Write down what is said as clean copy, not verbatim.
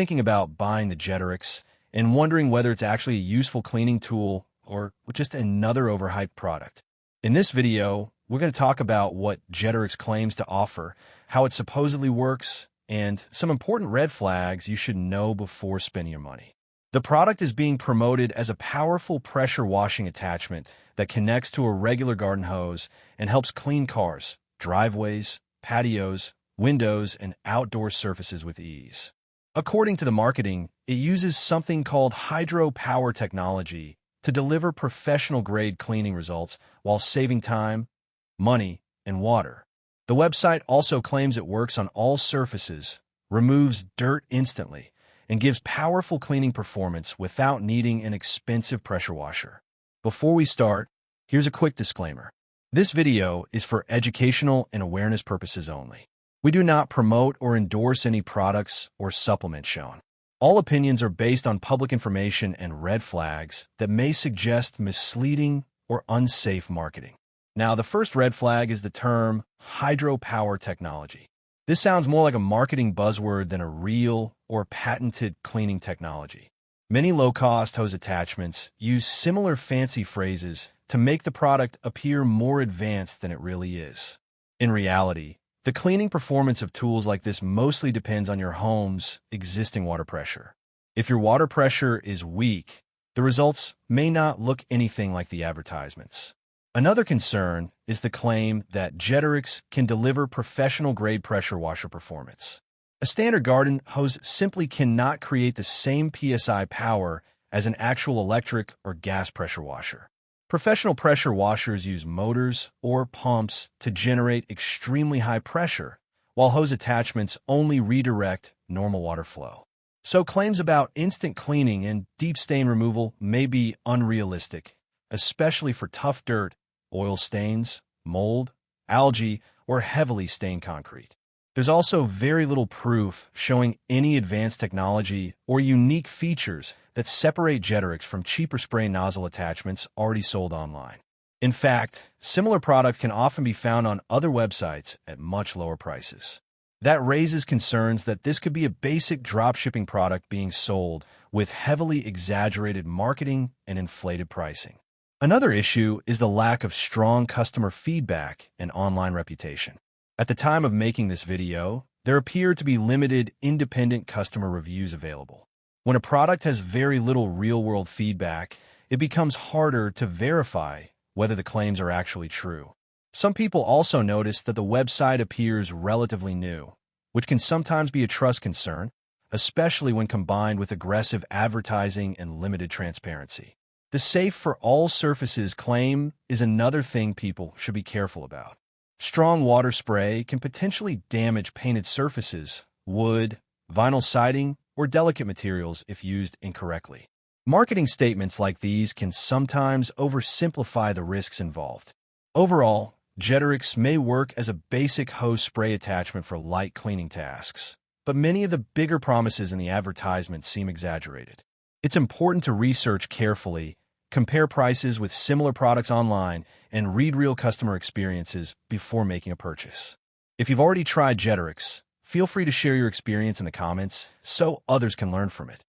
Thinking about buying the Jetterix and wondering whether it's actually a useful cleaning tool or just another overhyped product. In this video, we're going to talk about what Jetterix claims to offer, how it supposedly works, and some important red flags you should know before spending your money. The product is being promoted as a powerful pressure washing attachment that connects to a regular garden hose and helps clean cars, driveways, patios, windows, and outdoor surfaces with ease. According to the marketing, it uses something called hydro power technology to deliver professional-grade cleaning results while saving time, money, and water. The website also claims it works on all surfaces, removes dirt instantly, and gives powerful cleaning performance without needing an expensive pressure washer. Before we start, here's a quick disclaimer. This video is for educational and awareness purposes only. We do not promote or endorse any products or supplements shown. All opinions are based on public information and red flags that may suggest misleading or unsafe marketing. Now, the first red flag is the term hydropower technology. This sounds more like a marketing buzzword than a real or patented cleaning technology. Many low-cost hose attachments use similar fancy phrases to make the product appear more advanced than it really is. In reality, the cleaning performance of tools like this mostly depends on your home's existing water pressure. If your water pressure is weak, the results may not look anything like the advertisements. Another concern is the claim that Jetterix can deliver professional-grade pressure washer performance. A standard garden hose simply cannot create the same PSI power as an actual electric or gas pressure washer. Professional pressure washers use motors or pumps to generate extremely high pressure, while hose attachments only redirect normal water flow. So claims about instant cleaning and deep stain removal may be unrealistic, especially for tough dirt, oil stains, mold, algae, or heavily stained concrete. There's also very little proof showing any advanced technology or unique features that separate Jetterix from cheaper spray nozzle attachments already sold online. In fact, similar products can often be found on other websites at much lower prices. That raises concerns that this could be a basic dropshipping product being sold with heavily exaggerated marketing and inflated pricing. Another issue is the lack of strong customer feedback and online reputation. At the time of making this video, there appear to be limited independent customer reviews available. When a product has very little real-world feedback, it becomes harder to verify whether the claims are actually true. Some people also notice that the website appears relatively new, which can sometimes be a trust concern, especially when combined with aggressive advertising and limited transparency. The safe for all surfaces claim is another thing people should be careful about. Strong water spray can potentially damage painted surfaces, wood, vinyl siding, or delicate materials if used incorrectly. Marketing statements like these can sometimes oversimplify the risks involved. Overall, Jetterix may work as a basic hose spray attachment for light cleaning tasks, but many of the bigger promises in the advertisement seem exaggerated. It's important to research carefully, compare prices with similar products online, and read real customer experiences before making a purchase. If you've already tried Jetterix, feel free to share your experience in the comments so others can learn from it.